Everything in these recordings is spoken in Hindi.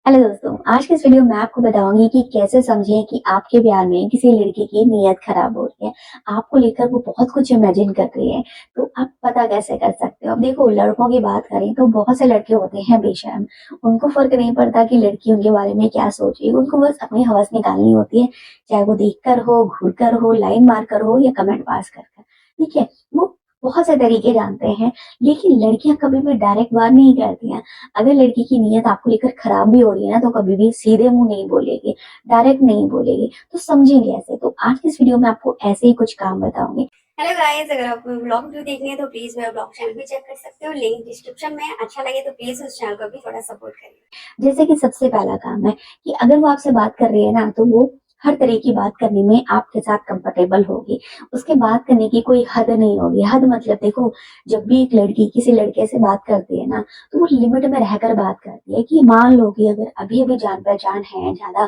हेलो दोस्तों, आज के इस वीडियो में आपको बताऊंगी कि कैसे समझें कि आपके प्यार में किसी लड़की की नीयत खराब हो रही है। आपको लेकर वो बहुत कुछ इमेजिन कर रही है, तो आप पता कैसे कर सकते हो। अब देखो, लड़कों की बात करें तो बहुत से लड़के होते हैं बेशर्म। उनको फर्क नहीं पड़ता कि लड़की उनके बारे में क्या सोच रही है, उनको बस अपनी हवस निकालनी होती है, चाहे वो देख कर हो, घूर कर हो, लाइन मार कर हो या कमेंट पास कर कर। ठीक है, वो बहुत से तरीके जानते हैं, लेकिन लड़कियां कभी भी डायरेक्ट बात नहीं करती हैं। अगर लड़की की नीयत आपको लेकर खराब भी हो रही है ना, तो कभी भी सीधे मुंह नहीं बोलेगी, डायरेक्ट नहीं बोलेगी। तो समझेंगे ऐसे। तो आज की इस वीडियो में आपको ऐसे ही कुछ काम बताऊंगी। हेलो गाइस, अगर आपको ब्लॉग वीडियो देखनी है तो प्लीज मेरा ब्लॉग चैनल भी चेक कर सकते हो, लिंक डिस्क्रिप्शन में। अच्छा लगे तो प्लीज उस चैनल को भी थोड़ा सपोर्ट करिए। जैसे कि सबसे पहला काम है कि अगर वो आपसे बात कर रही है ना, तो वो हर तरह की बात करने में आपके साथ कंफर्टेबल होगी। उसके बात करने की कोई हद नहीं होगी। हद मतलब देखो, जब भी एक लड़की किसी लड़के से बात करती है ना, तो वो लिमिट में रहकर बात करती है। कि मान लो कि अगर अभी अभी जान पहचान है, ज्यादा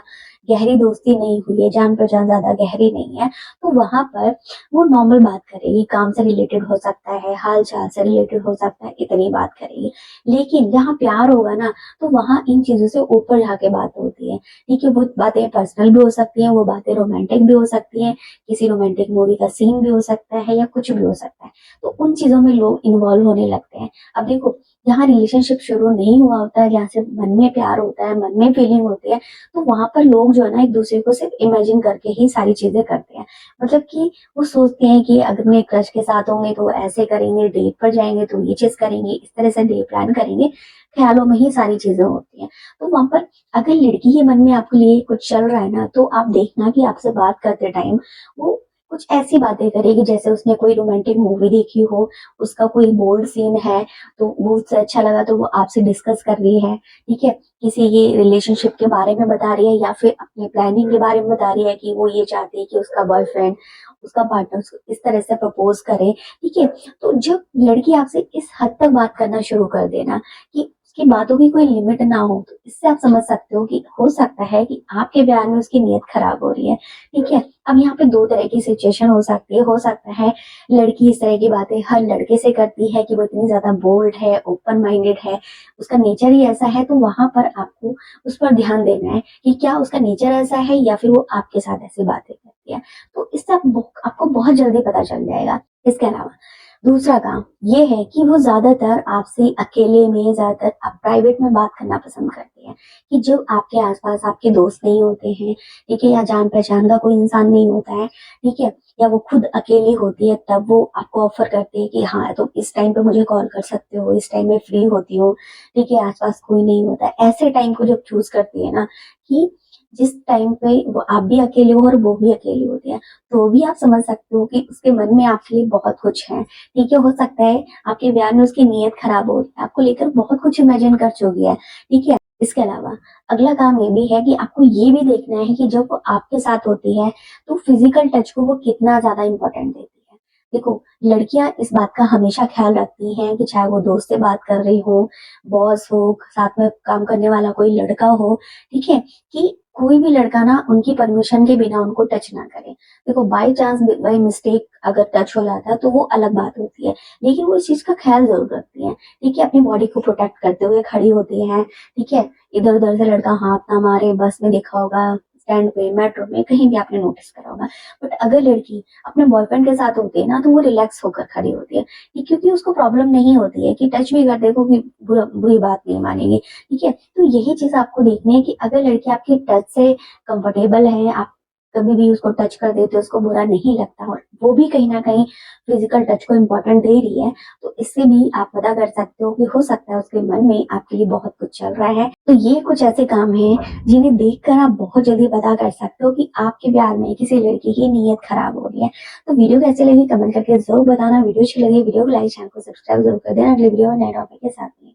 गहरी दोस्ती नहीं हुई है, जान पहचान ज्यादा गहरी नहीं है, तो वहां पर वो नॉर्मल बात करेगी। काम से रिलेटेड हो सकता है, हाल चाल से रिलेटेड हो सकता है, इतनी बात करेगी। लेकिन जहाँ प्यार होगा ना, तो वहां इन चीजों से ऊपर जाके बात होती है। ठीक है, वो बातें पर्सनल भी हो सकती हैं, वो बातें रोमांटिक भी हो सकती हैं, किसी रोमांटिक मूवी का सीन भी हो सकता है या कुछ भी हो सकता है। तो उन चीजों में लोग इन्वॉल्व होने लगते हैं। अब देखो, जहाँ रिलेशनशिप शुरू नहीं हुआ होता है, जहाँ से मन में प्यार होता है, मन में फीलिंग होती है, तो वहां पर लोग जो है ना, एक दूसरे को सिर्फ इमेजिन करके ही सारी चीजें करते हैं। मतलब कि वो सोचते हैं कि अगर मेरे क्रश के साथ होंगे तो ऐसे करेंगे, डेट पर जाएंगे तो ये चीज करेंगे, इस तरह से डे प्लान करेंगे। ख्यालों में ही सारी चीजें होती हैं। तो वहां पर अगर लड़की के मन में आपके लिए कुछ चल रहा है ना, तो आप देखना कि आपसे बात करते टाइम वो कुछ ऐसी बातें करेगी जैसे उसने कोई रोमांटिक मूवी देखी हो, उसका कोई बोल्ड सीन है, तो वो उससे अच्छा लगा तो वो आपसे डिस्कस कर रही है। ठीक है, किसी की रिलेशनशिप के बारे में बता रही है या फिर अपनी प्लानिंग के बारे में बता रही है कि वो ये चाहती है कि उसका बॉयफ्रेंड, उसका पार्टनर उसको इस तरह से प्रपोज करे। ठीक है, तो जब लड़की आपसे इस हद तक बात करना शुरू कर देना कि उसकी बातों की कोई लिमिट ना हो, तो इससे आप समझ सकते हो कि हो सकता है कि आपके बयान में उसकी नीयत खराब हो रही है। ठीक है, अब यहाँ पे दो तरह की सिचुएशन हो सकती है। हो सकता है लड़की इस तरह की बातें हर लड़के से करती है कि वो इतनी ज्यादा बोल्ड है, ओपन माइंडेड है, उसका नेचर ही ऐसा है। तो वहां पर आपको उस पर ध्यान देना है कि क्या उसका नेचर ऐसा है या फिर वो आपके साथ ऐसी बातें करती है। तो इससे आपको बहुत जल्दी पता चल जाएगा। इसके अलावा दूसरा काम ये है कि वो ज्यादातर आपसे अकेले में, ज्यादातर आप प्राइवेट में बात करना पसंद करती है। कि जब आपके आसपास आपके दोस्त नहीं होते हैं, ठीक है, या जान पहचान का कोई इंसान नहीं होता है, ठीक है, या वो खुद अकेली होती है, तब वो आपको ऑफर करती है कि हाँ तुम इस टाइम पे मुझे कॉल कर सकते हो, इस टाइम में फ्री होती हो। ठीक है, आसपास कोई नहीं होता है, ऐसे टाइम को जब चूज करती है ना, कि जिस टाइम पे वो आप भी अकेले हो और वो भी अकेली होती है, तो भी आप समझ सकते हो कि उसके मन में आपके लिए बहुत कुछ है। ठीक है, हो सकता है आपके बयान में उसकी नीयत खराब हो, आपको लेकर बहुत कुछ इमेजिन कर चुकी है। ठीक है, इसके अलावा अगला काम ये भी है कि आपको ये भी देखना है कि जब वो आपके साथ होती है, तो फिजिकल टच को वो कितना ज्यादा इंपॉर्टेंट देती है। देखो, लड़कियां इस बात का हमेशा ख्याल रखती हैं कि चाहे वो दोस्त से बात कर रही हो, बॉस हो, साथ में काम करने वाला कोई लड़का हो, ठीक है, कि कोई भी लड़का ना उनकी परमिशन के बिना उनको टच ना करे। देखो, बाई चांस, बाई मिस्टेक अगर टच हो जाता है तो वो अलग बात होती है, लेकिन वो इस चीज का ख्याल जरूर रखती है। ठीक है, अपनी बॉडी को प्रोटेक्ट करते हुए खड़ी होती है। ठीक है, इधर उधर से लड़का हाथ ना मारे। बस में देखा होगा, स्टैंड पे, मेट्रो में, कहीं भी आपने नोटिस करा होगा। बट अगर लड़की अपने बॉयफ्रेंड के साथ होती है ना, तो वो रिलैक्स होकर खड़ी होती है। क्योंकि उसको प्रॉब्लम नहीं होती है कि टच भी कर देखो कि बुरी बात नहीं मानेगी। ठीक है, तो यही चीज आपको देखनी है कि अगर लड़की आपकी टच से कंफर्टेबल है, आप कभी भी उसको टच कर देते हो, उसको बुरा नहीं लगता, और वो भी कहीं ना कहीं फिजिकल टच को इम्पोर्टेंट दे रही है, तो इससे भी आप पता कर सकते हो कि हो सकता है उसके मन में आपके लिए बहुत कुछ चल रहा है। तो ये कुछ ऐसे काम हैं जिन्हें देखकर आप बहुत जल्दी पता कर सकते हो कि आपके प्यार में किसी लड़की की नीयत खराब हो रही है। तो वीडियो कैसे लगी कमेंट करके जरूर बताना। वीडियो अच्छी लगी वीडियो को लाइक, चैनल को सब्सक्राइब जरूर कर देना। अगले वीडियो में नए टॉपिक के साथ में।